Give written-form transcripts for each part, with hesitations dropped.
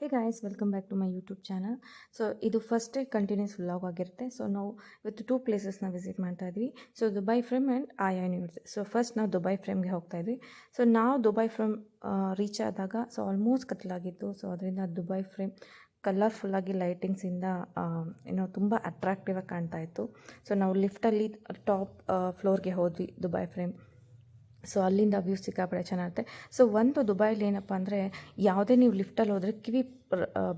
Hey guys, welcome back to my YouTube channel. So ಇದು first day continuous vlog ಆಗಿರುತ್ತೆ. So ನಾವು ಇವತ್ತು 2 ಪ್ಲೇಸಸ್ನ ವಿಸಿಟ್ ಮಾಡ್ತಾ ಇದ್ವಿ. ಸೊ ದುಬೈ ಫ್ರೇಮ್ ಆ್ಯಂಡ್ ಆಯಾ ಯೂನಿವರ್ಸಿಟಿ. ಸೊ ಫಸ್ಟ್ ನಾವು ದುಬೈ ಫ್ರೇಮ್ಗೆ ಹೋಗ್ತಾ ಇದ್ವಿ. ಸೊ ನಾವು ದುಬೈ ಫ್ರೇಮ್ ರೀಚ್ ಆದಾಗ ಸೊ ಆಲ್ಮೋಸ್ಟ್ ಕತ್ಲಾಗಿತ್ತು. ಸೊ ಅದರಿಂದ ದುಬೈ ಫ್ರೇಮ್ ಕಲರ್ಫುಲ್ಲಾಗಿ ಲೈಟಿಂಗ್ಸಿಂದ ಏನೋ ತುಂಬ ಅಟ್ರಾಕ್ಟಿವ್ ಆಗಿ ಕಾಣ್ತಾ ಇತ್ತು. ಸೊ ನಾವು ಲಿಫ್ಟಲ್ಲಿ ಟಾಪ್ ಫ್ಲೋರ್ಗೆ ಹೋದ್ವಿ ದುಬೈ ಫ್ರೇಮ್. ಸೊ ಅಲ್ಲಿಂದ ವ್ಯೂ ಸಿಕ್ಕಾಪಡೆ ಚೆನ್ನಾಗಿರುತ್ತೆ. ಸೊ ಒಂದು ದುಬೈಲಿ ಏನಪ್ಪ ಅಂದರೆ ಯಾವುದೇ ನೀವು ಲಿಫ್ಟಲ್ಲಿ ಹೋದರೆ ಕಿವಿ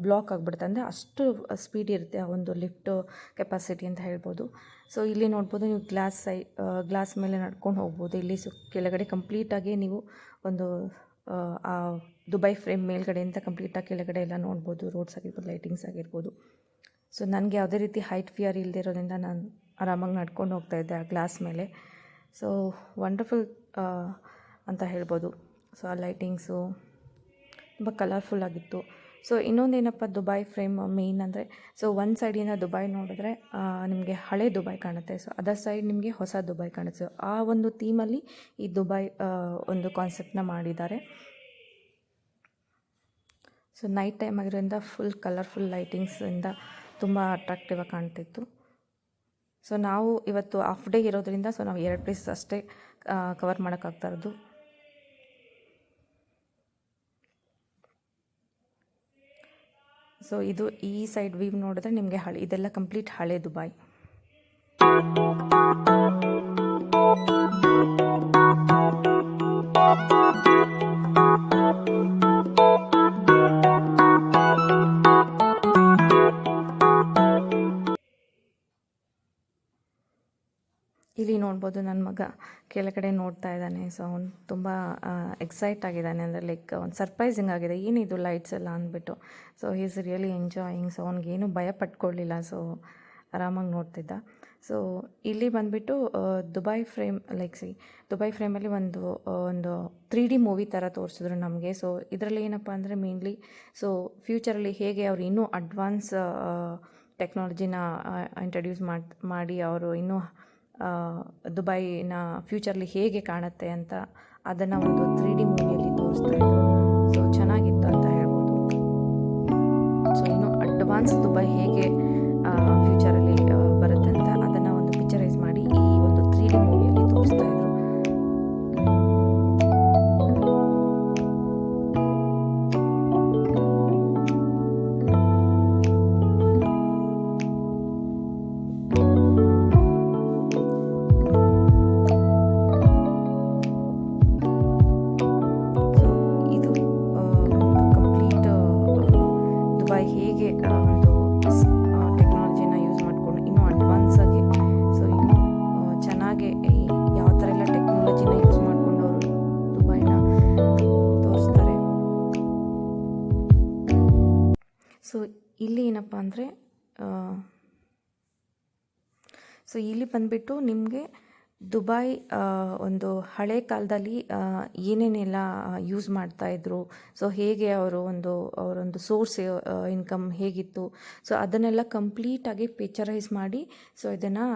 ಬ್ಲಾಕ್ ಆಗಿಬಿಡುತ್ತೆ. ಅಂದರೆ ಅಷ್ಟು ಸ್ಪೀಡ್ ಇರುತ್ತೆ ಆ ಒಂದು ಲಿಫ್ಟು ಕೆಪಾಸಿಟಿ ಅಂತ ಹೇಳ್ಬೋದು. ಸೊ ಇಲ್ಲಿ ನೋಡ್ಬೋದು ನೀವು ಗ್ಲಾಸ್ ಮೇಲೆ ನಡ್ಕೊಂಡು ಹೋಗ್ಬೋದು. ಇಲ್ಲಿ ಕೆಳಗಡೆ ಕಂಪ್ಲೀಟಾಗಿ ನೀವು ಒಂದು ಆ ದುಬೈ ಫ್ರೇಮ್ ಮೇಲ್ಗಡೆಯಿಂದ ಕಂಪ್ಲೀಟಾಗಿ ಕೆಳಗಡೆ ಎಲ್ಲ ನೋಡ್ಬೋದು. ರೋಡ್ಸ್ ಆಗಿರ್ಬೋದು, ಲೈಟಿಂಗ್ಸ್ ಆಗಿರ್ಬೋದು. ಸೊ ನನಗೆ ಯಾವುದೇ ರೀತಿ ಹೈಟ್ ಫಿಯರ್ ಇಲ್ಲದೆ ಇರೋದ್ರಿಂದ ನಾನು ಆರಾಮಾಗಿ ನಡ್ಕೊಂಡು ಹೋಗ್ತಾಯಿದ್ದೆ ಆ ಗ್ಲಾಸ್ ಮೇಲೆ. ಸೊ ವಂಡರ್ಫುಲ್ ಅಂತ ಹೇಳ್ಬೋದು. ಸೊ ಆ ಲೈಟಿಂಗ್ಸು ತುಂಬ ಕಲರ್ಫುಲ್ಲಾಗಿತ್ತು. ಸೊ ಇನ್ನೊಂದೇನಪ್ಪ ದುಬೈ ಫ್ರೇಮ್ ಮೇಯ್ನ್ ಅಂದರೆ, ಸೊ ಒಂದು ಸೈಡಿಂದ ದುಬೈ ನೋಡಿದ್ರೆ ನಿಮಗೆ ಹಳೆ ದುಬೈ ಕಾಣುತ್ತೆ. ಸೊ ಅದರ್ ಸೈಡ್ ನಿಮಗೆ ಹೊಸ ದುಬೈ ಕಾಣುತ್ತೆ. ಸೊ ಆ ಒಂದು ಥೀಮಲ್ಲಿ ಈ ದುಬೈ ಒಂದು ಕಾನ್ಸೆಪ್ಟನ್ನ ಮಾಡಿದ್ದಾರೆ. ಸೊ ನೈಟ್ ಟೈಮ್ ಆಗಿರೋದ್ರಿಂದ ಫುಲ್ ಕಲರ್ಫುಲ್ ಲೈಟಿಂಗ್ಸಿಂದ ತುಂಬ ಅಟ್ರಾಕ್ಟಿವ್ ಆಗಿ ಕಾಣ್ತಿತ್ತು. ಸೊ ನಾವು ಇವತ್ತು ಹಾಫ್ ಡೇ ಇರೋದ್ರಿಂದ ಸೊ ನಾವು 2 ಪ್ಲೇಸ್ ಅಷ್ಟೇ ಕವರ್ ಮಾಡೋಕ್ಕಾಗ್ತಾ ಇರೋದು. ಸೊ ಇದು ಈ ಸೈಡ್ ವ್ಯೂ ನೋಡಿದ್ರೆ ನಿಮಗೆ ಇದೆಲ್ಲ ಕಂಪ್ಲೀಟ್ ಹಳೆ ದುಬೈ. ಇಲ್ಲಿ ನೋಡ್ಬೋದು ನನ್ನ ಮಗ ಕೆಳಗಡೆ ನೋಡ್ತಾ ಇದ್ದಾನೆ. ಸೊ ಅವ್ನು ತುಂಬ ಎಕ್ಸೈಟ್ ಆಗಿದ್ದಾನೆ. ಅಂದರೆ ಲೈಕ್ ಒಂದು ಸರ್ಪ್ರೈಸಿಂಗ್ ಆಗಿದೆ, ಏನಿದು ಲೈಟ್ಸ್ ಎಲ್ಲ ಅಂದ್ಬಿಟ್ಟು. So he is really enjoying. So ಅವ್ನಿಗೇನು ಭಯ ಪಟ್ಕೊಳ್ಳಿಲ್ಲ. ಸೊ ಆರಾಮಾಗಿ ನೋಡ್ತಿದ್ದ. ಸೊ ಇಲ್ಲಿ ಬಂದುಬಿಟ್ಟು ದುಬೈ ಫ್ರೇಮ್ ದುಬೈ ಫ್ರೇಮಲ್ಲಿ ಒಂದು 3D ಮೂವಿ ಥರ ತೋರಿಸಿದ್ರು ನಮಗೆ. ಸೊ ಇದರಲ್ಲಿ ಏನಪ್ಪ ಅಂದರೆ ಮೇನ್ಲಿ ಸೊ ಫ್ಯೂಚರಲ್ಲಿ ಹೇಗೆ ಅವ್ರು ಇನ್ನೂ ಅಡ್ವಾನ್ಸ್ ಟೆಕ್ನಾಲಜಿನ ಇಂಟ್ರಡ್ಯೂಸ್ ಮಾಡಿ ಅವರು ಇನ್ನೂ ದುಬೈನ ಫ್ಯೂಚರ್ಲಿ ಹೇಗೆ ಕಾಣುತ್ತೆ ಅಂತ ಅದನ್ನು ಒಂದು 3D ಮೂವಿಯಲ್ಲಿ ತೋರಿಸ್ತಾ ಇದ್ರು. ಸೊ ಚೆನ್ನಾಗಿತ್ತು ಅಂತ ಹೇಳ್ಬೋದು. ಸೊ ಇನ್ನು ಅಡ್ವಾನ್ಸ್ ದುಬೈ ಹೇಗೆ ಫ್ಯೂಚರಲ್ಲಿ ಬರುತ್ತೆ ಅಂತ ಅದನ್ನು ಒಂದು ಪಿಕ್ಚರೈಸ್ ಮಾಡಿ ಈ ಒಂದು 3D ಮೂವಿಯಲ್ಲಿ ತೋರಿಸ್ತಾ ಇದ್ರು. ಹೇಗೆ ಒಂದು ಟೆಕ್ನಾಲಜಿನ ಯೂಸ್ ಮಾಡಿಕೊಂಡು ಇನ್ನೂ ಅಡ್ವಾನ್ಸ್ ಆಗಿ ಸೊ ಇನ್ನೂ ಚೆನ್ನಾಗಿ ಯಾವ ಥರ ಎಲ್ಲ ಟೆಕ್ನಾಲಜಿನ ಯೂಸ್ ಮಾಡಿಕೊಂಡು ಅವರು ದುಬೈನ ತೋರಿಸ್ತಾರೆ. ಸೊ ಇಲ್ಲಿ ಏನಪ್ಪ ಅಂದರೆ ಸೊ ಇಲ್ಲಿ ಬಂದುಬಿಟ್ಟು ನಿಮಗೆ ದುಬೈ ಒಂದು ಹಳೆ ಕಾಲದಲ್ಲಿ ಏನೇನೆಲ್ಲ ಯೂಸ್ ಮಾಡ್ತಾಯಿದ್ರು, ಸೊ ಹೇಗೆ ಅವರೊಂದು ಸೋರ್ಸ್ ಇನ್ಕಮ್ ಹೇಗಿತ್ತು, ಸೊ ಅದನ್ನೆಲ್ಲ ಕಂಪ್ಲೀಟಾಗಿ ಪಿಕ್ಚರೈಸ್ ಮಾಡಿ ಸೊ ಇದನ್ನು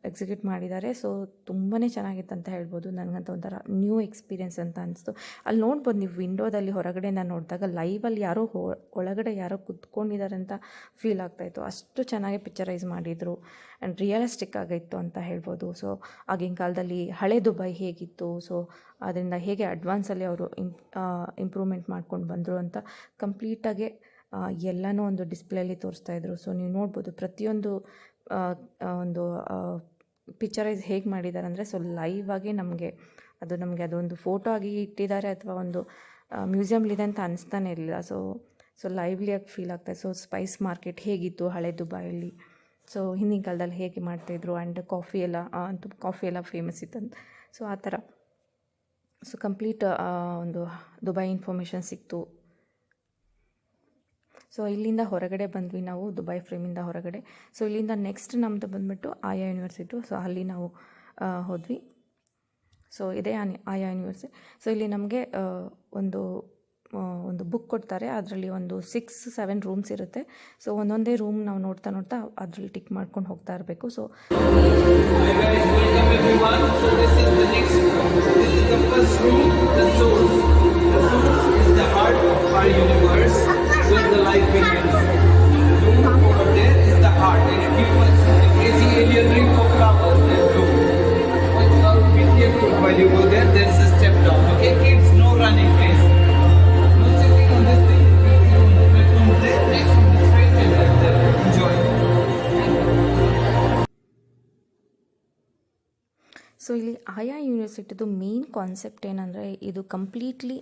ಎಕ್ಸಿಕ್ಯೂಟ್ ಮಾಡಿದ್ದಾರೆ. ಸೊ ತುಂಬಾ ಚೆನ್ನಾಗಿತ್ತು ಅಂತ ಹೇಳ್ಬೋದು. ನನಗಂತ ಒಂಥರ ನ್ಯೂ ಎಕ್ಸ್ಪೀರಿಯೆನ್ಸ್ ಅಂತ ಅನಿಸ್ತು. ಅಲ್ಲಿ ನೋಡ್ಬೋದು ನೀವು ವಿಂಡೋದಲ್ಲಿ ಹೊರಗಡೆಯಿಂದ ನೋಡಿದಾಗ ಲೈವಲ್ಲಿ ಒಳಗಡೆ ಯಾರೋ ಕುತ್ಕೊಂಡಿದ್ದಾರೆ ಅಂತ ಫೀಲ್ ಆಗ್ತಾಯಿತ್ತು. ಅಷ್ಟು ಚೆನ್ನಾಗಿ ಪಿಕ್ಚರೈಸ್ ಮಾಡಿದರು ಆ್ಯಂಡ್ ರಿಯಲಿಸ್ಟಿಕ್ ಆಗಿತ್ತು ಅಂತ ಹೇಳ್ಬೋದು. ಸೊ ಆಗಿನ ಕಾಲದಲ್ಲಿ ಹಳೆ ದುಬೈ ಹೇಗಿತ್ತು, ಸೊ ಅದರಿಂದ ಹೇಗೆ ಅಡ್ವಾನ್ಸಲ್ಲಿ ಅವರು ಇಂಪ್ರೂವ್ಮೆಂಟ್ ಮಾಡ್ಕೊಂಡು ಬಂದರು ಅಂತ ಕಂಪ್ಲೀಟಾಗಿ ಎಲ್ಲನೂ ಒಂದು ಡಿಸ್ಪ್ಲೇಲಿ ತೋರಿಸ್ತಾಯಿದ್ರು. ಸೊ ನೀವು ನೋಡ್ಬೋದು ಪ್ರತಿಯೊಂದು ಒಂದು ಪಿಕ್ಚರೈಸ್ ಹೇಗೆ ಮಾಡಿದ್ದಾರೆ ಅಂದರೆ ಸೊ ಲೈವ್ ಆಗಿ ನಮಗೆ ಅದೊಂದು ಫೋಟೋ ಆಗಿ ಇಟ್ಟಿದ್ದಾರೆ ಅಥವಾ ಒಂದು ಮ್ಯೂಸಿಯಮ್ಲಿದೆ ಅಂತ ಅನಿಸ್ತಾನೆ ಇರಲಿಲ್ಲ. ಸೊ ಲೈವ್ಲಿಯಾಗಿ ಫೀಲ್ ಆಗ್ತಾಯಿದೆ. ಸೊ ಸ್ಪೈಸ್ ಮಾರ್ಕೆಟ್ ಹೇಗಿತ್ತು ಹಳೆ ದುಬೈಯಲ್ಲಿ, ಸೊ ಹಿಂದಿನ ಕಾಲದಲ್ಲಿ ಹೇಗೆ ಮಾಡ್ತಾಯಿದ್ರು, ಆ್ಯಂಡ್ ಕಾಫಿ ಎಲ್ಲ ಫೇಮಸ್ ಇತ್ತಂತ. ಸೊ ಆ ಥರ ಸೊ ಕಂಪ್ಲೀಟ್ ಒಂದು ದುಬೈ ಇನ್ಫಾರ್ಮೇಷನ್ ಸಿಕ್ತು. ಸೊ ಇಲ್ಲಿಂದ ಹೊರಗಡೆ ಬಂದ್ವಿ ನಾವು ದುಬೈ ಫ್ರೇಮಿಂದ ಹೊರಗಡೆ. ಸೊ ಇಲ್ಲಿಂದ ನೆಕ್ಸ್ಟ್ ನಮ್ಮದು ಬಂದುಬಿಟ್ಟು ಆಯಾ ಯೂನಿವರ್ಸಿಟಿ. ಸೊ ಅಲ್ಲಿ ನಾವು ಹೋದ್ವಿ. ಸೊ ಇದೇ ಆಯಾ ಯೂನಿವರ್ಸಿಟಿ. ಸೊ ಇಲ್ಲಿ ನಮಗೆ ಒಂದು ಬುಕ್ ಕೊಡ್ತಾರೆ. ಅದರಲ್ಲಿ ಒಂದು 6-7 ರೂಮ್ಸ್ ಇರುತ್ತೆ. ಸೊ ಒಂದೊಂದೇ ರೂಮ್ ನಾವು ನೋಡ್ತಾ ಅದರಲ್ಲಿ ಟಿಕ್ ಮಾಡ್ಕೊಂಡು ಹೋಗ್ತಾ ಇರಬೇಕು. ಸೊ ಸೊ ಇಲ್ಲಿ ಆಯಾ ಯೂನಿವರ್ಸಿಟಿದು ಮೇನ್ ಕಾನ್ಸೆಪ್ಟ್ ಏನಂದರೆ ಇದು ಕಂಪ್ಲೀಟ್ಲಿ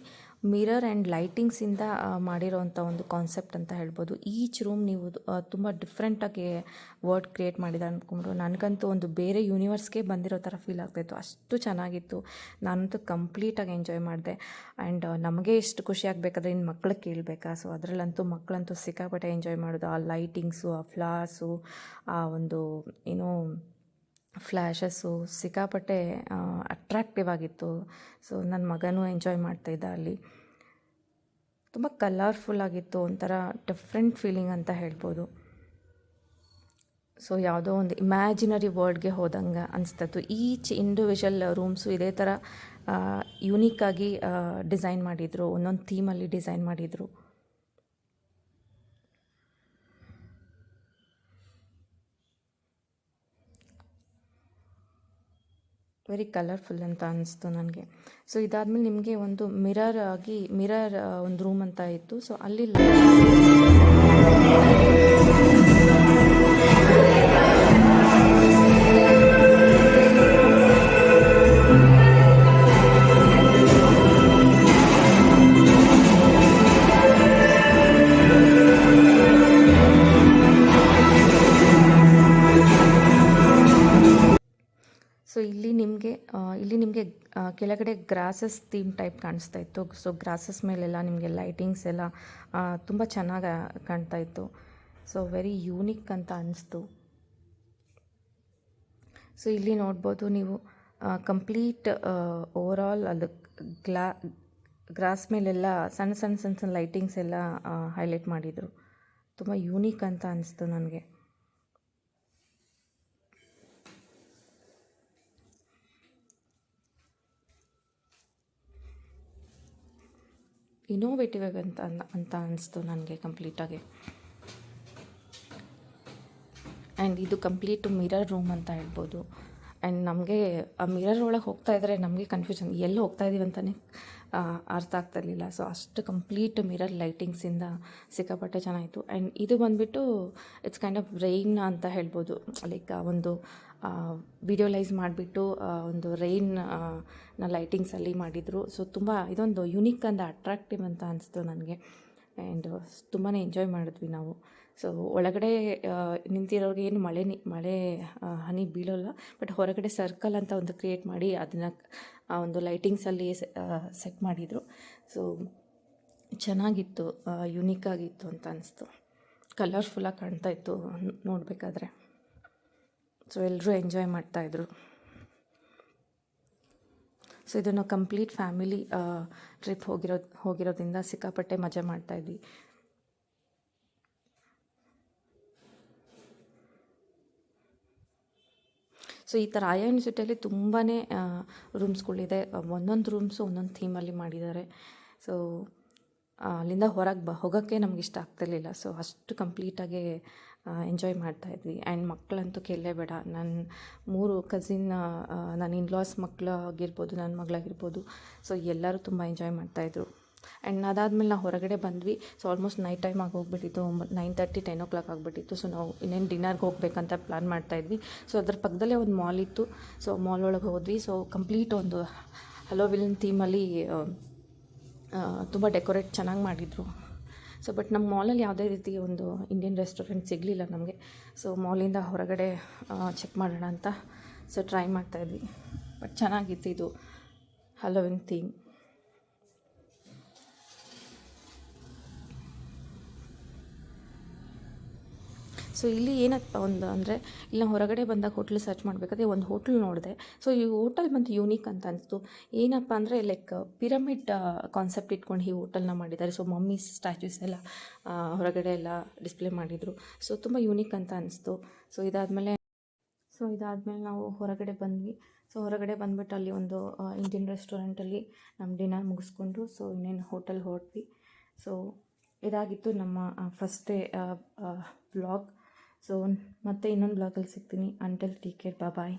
ಮಿರರ್ ಆ್ಯಂಡ್ ಲೈಟಿಂಗ್ಸಿಂದ ಮಾಡಿರೋವಂಥ ಒಂದು ಕಾನ್ಸೆಪ್ಟ್ ಅಂತ ಹೇಳ್ಬೋದು. ಈಚ್ ರೂಮ್ ನೀವು ತುಂಬ ಡಿಫ್ರೆಂಟಾಗಿ ವರ್ಡ್ ಕ್ರಿಯೇಟ್ ಮಾಡಿದ ಅಂದ್ಕೊಂಡ್ರು. ನನಗಂತೂ ಒಂದು ಬೇರೆ ಯೂನಿವರ್ಸ್ಗೆ ಬಂದಿರೋ ಥರ ಫೀಲ್ ಆಗ್ತಾಯಿತ್ತು, ಅಷ್ಟು ಚೆನ್ನಾಗಿತ್ತು. ನಾನಂತೂ ಕಂಪ್ಲೀಟಾಗಿ ಎಂಜಾಯ್ ಮಾಡಿದೆ. ಆ್ಯಂಡ್ ನಮಗೆ ಎಷ್ಟು ಖುಷಿ ಆಗಬೇಕಾದ್ರೆ ಇನ್ನು ಮಕ್ಳಿಗೆ ಕೇಳಬೇಕಾ. ಸೊ ಅದರಲ್ಲಂತೂ ಮಕ್ಕಳಂತೂ ಸಿಕ್ಕಾಪಟ್ಟೆ ಎಂಜಾಯ್ ಮಾಡೋದು. ಆ ಲೈಟಿಂಗ್ಸು, ಆ ಫ್ಲಾರ್ಸು, ಆ ಒಂದು ಏನೋ ಫ್ಲ್ಯಾಶಸ್ಸು ಸಿಕ್ಕಾಪಟ್ಟೆ ಅಟ್ರಾಕ್ಟಿವ್ ಆಗಿತ್ತು. ಸೊ ನನ್ನ ಮಗನೂ ಎಂಜಾಯ್ ಮಾಡ್ತಾಯಿದ್ದ. ಅಲ್ಲಿ ತುಂಬ ಕಲರ್ಫುಲ್ ಆಗಿತ್ತು, ಒಂಥರ ಡಿಫ್ರೆಂಟ್ ಫೀಲಿಂಗ್ ಅಂತ ಹೇಳ್ಬೋದು. ಸೊ ಯಾವುದೋ ಒಂದು ಇಮ್ಯಾಜಿನರಿ ವರ್ಲ್ಡ್ಗೆ ಹೋದಂಗೆ ಅನಿಸ್ತಿತ್ತು. ಈಚ್ ಇಂಡಿವಿಜುವಲ್ ರೂಮ್ಸು ಇದೇ ಥರ ಯುನೀಕಾಗಿ ಡಿಸೈನ್ ಮಾಡಿದರು, ಒಂದೊಂದು ಥೀಮಲ್ಲಿ ಡಿಸೈನ್ ಮಾಡಿದರು. ವೆರಿ ಕಲರ್ಫುಲ್ ಅಂತ ಅನ್ನಿಸ್ತು ನನಗೆ. ಸೊ ಇದಾದಮೇಲೆ ನಿಮಗೆ ಒಂದು ಮಿರರ್ ಒಂದು ರೂಮ್ ಅಂತ ಇತ್ತು. ಸೊ ಅಲ್ಲಿ ಇಲ್ಲಿ ನಿಮಗೆ ಕೆಳಗಡೆ ಗ್ರಾಸಸ್ ಥೀಮ್ ಟೈಪ್ ಕಾಣಿಸ್ತಾ ಇತ್ತು. ಸೊ ಗ್ರಾಸಸ್ ಮೇಲೆಲ್ಲ ನಿಮಗೆ ಲೈಟಿಂಗ್ಸ್ ಎಲ್ಲ ತುಂಬ ಚೆನ್ನಾಗಿ ಕಾಣ್ತಾ ಇತ್ತು. ಸೊ ವೆರಿ ಯೂನಿಕ್ ಅಂತ ಅನ್ನಿಸ್ತು. ಸೊ ಇಲ್ಲಿ ನೋಡ್ಬೋದು ನೀವು ಕಂಪ್ಲೀಟ್ ಓವರಾಲ್ ಅದು ಗ್ರಾಸ್ ಮೇಲೆಲ್ಲ ಸಣ್ಣ ಸಣ್ಣ ಸಣ್ಣ ಸಣ್ಣ ಲೈಟಿಂಗ್ಸ್ ಎಲ್ಲ ಹೈಲೈಟ್ ಮಾಡಿದರು. ತುಂಬ ಯೂನಿಕ್ ಅಂತ ಅನ್ನಿಸ್ತು ನನಗೆ. ಇನೋವೇಟಿವ್ ಅಂತ ಅನ್ನಿಸ್ತು ನನಗೆ ಕಂಪ್ಲೀಟಾಗಿ. ಆ್ಯಂಡ್ ಇದು ಕಂಪ್ಲೀಟ್ ಮಿರರ್ ರೂಮ್ ಅಂತ ಹೇಳ್ಬೋದು. ಆ್ಯಂಡ್ ನಮಗೆ ಆ ಮಿರರ್ ಒಳಗೆ ಹೋಗ್ತಾ ಇದ್ದರೆ ನಮಗೆ ಕನ್ಫ್ಯೂಷನ್, ಎಲ್ಲಿ ಹೋಗ್ತಾ ಇದ್ದೀವಿ ಅಂತಲೇ ಅರ್ಥ ಆಗ್ತಿರ್ಲಿಲ್ಲ. ಸೊ ಅಷ್ಟು ಕಂಪ್ಲೀಟ್ ಮಿರರ್ ಲೈಟಿಂಗ್ಸಿಂದ ಸಿಕ್ಕಾಪಟ್ಟೆ ಚೆನ್ನಾಗಿತ್ತು. ಆ್ಯಂಡ್ ಇದು ಬಂದುಬಿಟ್ಟು ಇಟ್ಸ್ ಕೈಂಡ್ ಆಫ್ ರೈನ್ ಅಂತ ಹೇಳ್ಬೋದು. ಲೈಕ್ ಒಂದು ವಿಡಿಯೋಲೈಸ್ ಮಾಡಿಬಿಟ್ಟು ಒಂದು ರೈನ್ನ ಲೈಟಿಂಗ್ಸಲ್ಲಿ ಮಾಡಿದರು. ಸೊ ತುಂಬ ಇದೊಂದು ಯುನೀಕ್ ಆ್ಯಂಡ್ ಅಟ್ರಾಕ್ಟಿವ್ ಅಂತ ಅನಿಸ್ತು ನನಗೆ. ಆ್ಯಂಡ್ ತುಂಬಾ ಎಂಜಾಯ್ ಮಾಡಿದ್ವಿ ನಾವು. ಸೊ ಒಳಗಡೆ ನಿಂತಿರೋರಿಗೆ ಏನು ಮಳೆ ಹನಿ ಬೀಳೋಲ್ಲ, ಬಟ್ ಹೊರಗಡೆ ಸರ್ಕಲ್ ಅಂತ ಒಂದು ಕ್ರಿಯೇಟ್ ಮಾಡಿ ಅದನ್ನು ಒಂದು ಲೈಟಿಂಗ್ಸಲ್ಲಿ ಸೆಟ್ ಮಾಡಿದರು. ಸೊ ಚೆನ್ನಾಗಿತ್ತು, ಯುನೀಕಾಗಿತ್ತು ಅಂತ ಅನಿಸ್ತು. ಕಲರ್ಫುಲ್ಲಾಗಿ ಕಾಣ್ತಾಯಿತ್ತು ನೋಡಬೇಕಾದ್ರೆ. ಸೊ ಎಲ್ಲರೂ ಎಂಜಾಯ್ ಮಾಡ್ತಾಯಿದ್ರು. ಸೊ ಇದನ್ನು ಕಂಪ್ಲೀಟ್ ಫ್ಯಾಮಿಲಿ ಟ್ರಿಪ್ ಹೋಗಿರೋದ್ರಿಂದ ಸಿಕ್ಕಾಪಟ್ಟೆ ಮಜಾ ಮಾಡ್ತಾಯಿದ್ವಿ. ಸೊ ಈ ಥರ ಆಯಾ ಯೂನಿವರ್ಸಿಟಿಯಲ್ಲಿ ತುಂಬಾ ರೂಮ್ಸ್ಗಳಿದೆ. ಒಂದೊಂದು ರೂಮ್ಸು ಒಂದೊಂದು ಥೀಮಲ್ಲಿ ಮಾಡಿದ್ದಾರೆ. ಸೊ ಅಲ್ಲಿಂದ ಹೋಗೋಕ್ಕೆ ನಮ್ಗೆ ಇಷ್ಟ ಆಗ್ತಿರ್ಲಿಲ್ಲ. ಸೊ ಅಷ್ಟು ಕಂಪ್ಲೀಟಾಗಿ ಎಂಜಾಯ್ ಮಾಡ್ತಾಯಿದ್ವಿ. ಆ್ಯಂಡ್ ಮಕ್ಕಳಂತೂ ಬೇಡ. ನನ್ನ 3 ಕಸಿನ್, ನನ್ನ ಇನ್ಲಾಸ್ ಮಕ್ಕಳಾಗಿರ್ಬೋದು, ನನ್ನ ಮಗಳಾಗಿರ್ಬೋದು. ಸೊ ಎಲ್ಲರೂ ತುಂಬ ಎಂಜಾಯ್ ಮಾಡ್ತಾಯಿದ್ರು. ಆ್ಯಂಡ್ ಅದಾದಮೇಲೆ ನಾವು ಹೊರಗಡೆ ಬಂದ್ವಿ. ಸೊ ಆಲ್ಮೋಸ್ಟ್ ನೈಟ್ ಟೈಮ್ ಆಗಿ ಹೋಗ್ಬಿಟ್ಟಿತ್ತು, 9:30 10 o'clock ಆಗಿಬಿಟ್ಟಿತ್ತು. ಸೊ ನಾವು ಇನ್ನೇನು ಡಿನ್ನರ್ಗೆ ಹೋಗ್ಬೇಕಂತ ಪ್ಲ್ಯಾನ್ ಮಾಡ್ತಾಯಿದ್ವಿ. ಸೊ ಅದ್ರ ಪಕ್ಕದಲ್ಲೇ ಒಂದು ಮಾಲ್ ಇತ್ತು. ಸೊ ಮಾಲ್ ಒಳಗೆ ಹೋದ್ವಿ. ಸೊ ಕಂಪ್ಲೀಟ್ ಒಂದು ಹಲೋವಿನ್ ಥೀಮಲ್ಲಿ ತುಂಬ ಡೆಕೋರೇಟ್ ಚೆನ್ನಾಗಿ ಮಾಡಿದರು. ಸೊ ಬಟ್ ನಮ್ಮ ಮಾಲಲ್ಲಿ ಯಾವುದೇ ರೀತಿ ಒಂದು ಇಂಡಿಯನ್ ರೆಸ್ಟೋರೆಂಟ್ ಸಿಗಲಿಲ್ಲ ನಮಗೆ. ಸೊ ಮಾಲಿಂದ ಹೊರಗಡೆ ಚೆಕ್ ಮಾಡೋಣ ಅಂತ ಸೊ ಟ್ರೈ ಮಾಡ್ತಾಯಿದ್ವಿ. ಬಟ್ ಚೆನ್ನಾಗಿತ್ತು ಇದು ಹಲೋವಿನ್ ಥೀಮ್. ಸೊ ಇಲ್ಲಿ ಏನಪ್ಪ ಒಂದು ಅಂದರೆ ಇಲ್ಲ ಹೊರಗಡೆ ಬಂದಾಗ ಹೋಟ್ಲ್ ಸರ್ಚ್ ಮಾಡಬೇಕಾದ್ರೆ ಒಂದು ಹೋಟ್ಲ್ ನೋಡಿದೆ. ಸೊ ಈ ಹೋಟೆಲ್ ಬಂದು ಯೂನಿಕ್ ಅಂತ ಅನಿಸ್ತು. ಏನಪ್ಪ ಅಂದರೆ ಲೈಕ್ ಪಿರಮಿಡ್ ಕಾನ್ಸೆಪ್ಟ್ ಇಟ್ಕೊಂಡು ಈ ಹೋಟೆಲ್ನ ಮಾಡಿದ್ದಾರೆ. ಸೊ ಮಮ್ಮಿ ಸ್ಟ್ಯಾಚ್ಯೂಸ್ ಎಲ್ಲ ಹೊರಗಡೆ ಎಲ್ಲ ಡಿಸ್ಪ್ಲೇ ಮಾಡಿದರು. ಸೊ ತುಂಬ ಯೂನಿಕ್ ಅಂತ ಅನಿಸ್ತು. ಸೊ ಇದಾದಮೇಲೆ ನಾವು ಹೊರಗಡೆ ಬಂದ್ವಿ. ಸೊ ಹೊರಗಡೆ ಬಂದುಬಿಟ್ಟು ಅಲ್ಲಿ ಒಂದು ಇಂಡಿಯನ್ ರೆಸ್ಟೋರೆಂಟಲ್ಲಿ ನಮ್ಮ ಡಿನ್ನರ್ ಮುಗಿಸ್ಕೊಂಡು ಸೊ ಇನ್ನೇನು ಹೋಟೆಲ್ ಹೊರಟ್ವಿ. ಸೊ ಇದಾಗಿತ್ತು ನಮ್ಮ ಫಸ್ಟ್ ಡೇ ವ್ಲಾಗ್. ಸೊ ಮತ್ತೆ ಇನ್ನೊಂದು ಬ್ಲಾಗಲ್ಲಿ ಸಿಗ್ತೀನಿ. ಅಂಟಿಲ್ ಟೇಕ್ ಕೇರ್, ಬಾಯ್.